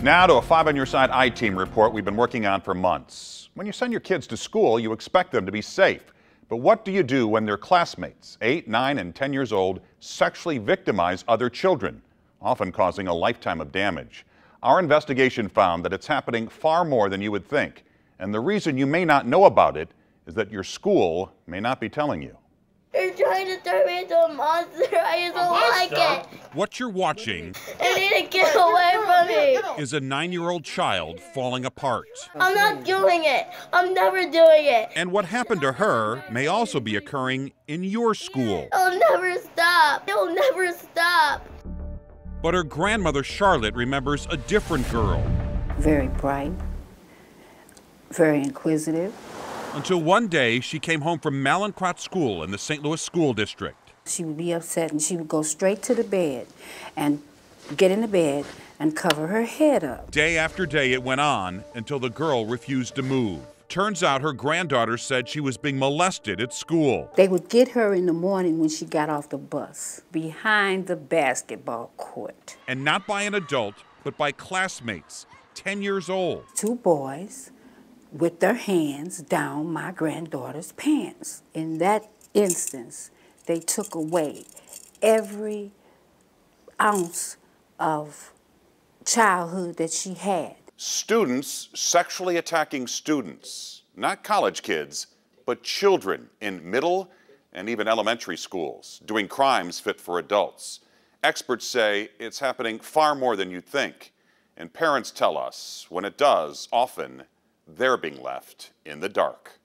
Now to a 5 on Your Side I-Team report we've been working on for months. When you send your kids to school, you expect them to be safe. But what do you do when their classmates, 8, 9, and 10 years old, sexually victimize other children, often causing a lifetime of damage? Our investigation found that it's happening far more than you would think. And the reason you may not know about it is that your school may not be telling you. They're trying to turn me into a monster. I don't like it. What you're watching I need to get away from me. is a 9-year-old child falling apart. I'm not doing it. I'm never doing it. And what happened to her may also be occurring in your school. It'll never stop. It'll never stop. But her grandmother, Charlotte, remembers a different girl. Very bright, very inquisitive. Until one day, she came home from Malincrot School in the St. Louis School District. She would be upset and she would go straight to the bed and get in the bed and cover her head up. Day after day it went on until the girl refused to move. Turns out her granddaughter said she was being molested at school. They would get her in the morning when she got off the bus behind the basketball court. And not by an adult, but by classmates, 10 years old. 2 boys with their hands down my granddaughter's pants. In that instance, they took away every ounce of childhood that she had. Students sexually attacking students, not college kids, but children in middle and even elementary schools, doing crimes fit for adults. Experts say it's happening far more than you'd think. And parents tell us when it does, often they're being left in the dark.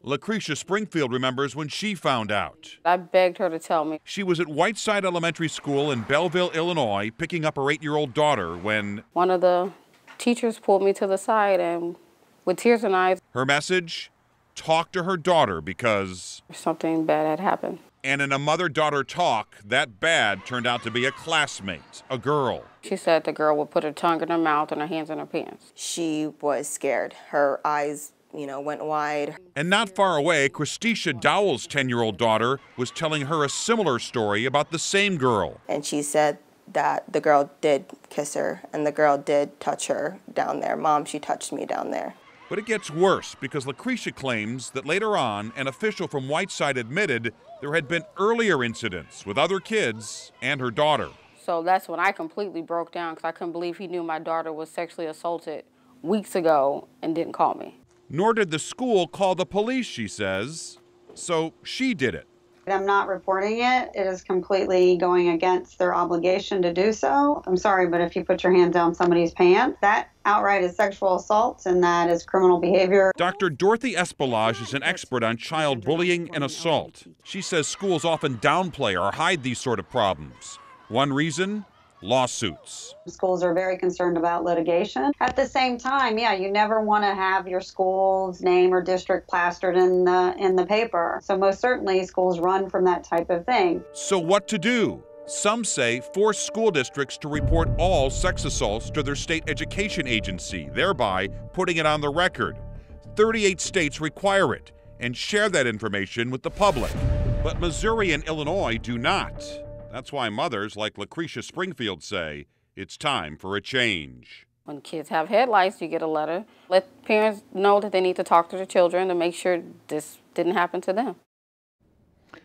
Lucretia Springfield remembers when she found out. I begged her to tell me. She was at Whiteside Elementary School in Belleville, Illinois, picking up her 8-year-old daughter when One of the teachers pulled me to the side and with tears in eyes, her message, talk to her daughter because something bad had happened. And in a mother-daughter talk, that bad turned out to be a classmate, a girl. She said the girl would put her tongue in her mouth and her hands in her pants. She was scared. Her eyes, went wide. And not far away, Christisha Dowell's 10-year-old daughter was telling her a similar story about the same girl. And she said that the girl did kiss her and the girl did touch her down there. Mom, she touched me down there. But it gets worse because Lucretia claims that later on, an official from Whiteside admitted there had been earlier incidents with other kids and her daughter. So that's when I completely broke down because I couldn't believe he knew my daughter was sexually assaulted weeks ago and didn't call me. Nor did the school call the police, she says. So she did it. I'm not reporting it. It is completely going against their obligation to do so. I'm sorry, but if you put your hands down somebody's pants, that outright is sexual assault and that is criminal behavior. Dr. Dorothy Espelage is an expert on child bullying and assault. She says schools often downplay or hide these sort of problems. One reason? Lawsuits. Schools are very concerned about litigation. At the same time, you never want to have your school's name or district plastered in the paper. So most certainly schools run from that type of thing. So what to do? Some say force school districts to report all sex assaults to their state education agency, thereby putting it on the record. 38 states require it and share that information with the public. But Missouri and Illinois do not. That's why mothers like Lucretia Springfield say it's time for a change. When kids have headlights, you get a letter. Let parents know that they need to talk to their children to make sure this didn't happen to them.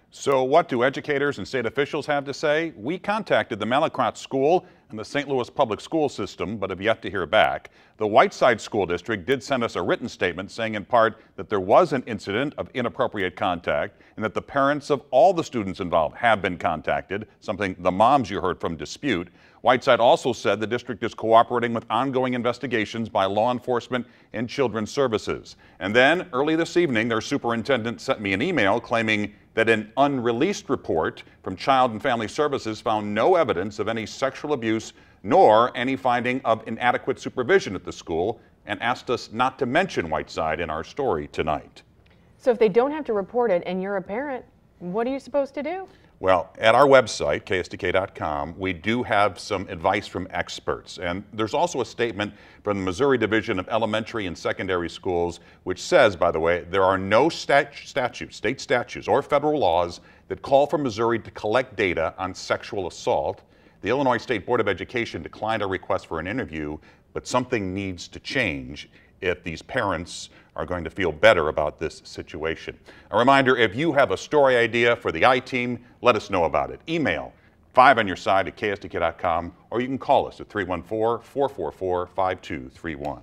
So what do educators and state officials have to say? We contacted the Malincrot School and the St. Louis Public School System, but have yet to hear back. The Whiteside School District did send us a written statement saying in part that there was an incident of inappropriate contact and that the parents of all the students involved have been contacted, something the moms you heard from dispute. Whiteside also said the district is cooperating with ongoing investigations by law enforcement and children's services. And then early this evening, their superintendent sent me an email claiming that an unreleased report from Child and Family Services found no evidence of any sexual abuse nor any finding of inadequate supervision at the school, and asked us not to mention Whiteside in our story tonight. So if they don't have to report it and you're a parent, what are you supposed to do? Well, at our website, KSDK.com, we do have some advice from experts. And there's also a statement from the Missouri Division of Elementary and Secondary Schools, which says, by the way, there are no state statutes or federal laws that call for Missouri to collect data on sexual assault. The Illinois State Board of Education declined a request for an interview, but something needs to change if these parents are going to feel better about this situation. A reminder, if you have a story idea for the I-Team, let us know about it. Email 5onyourside@ksdk.com, or you can call us at 314-444-5231.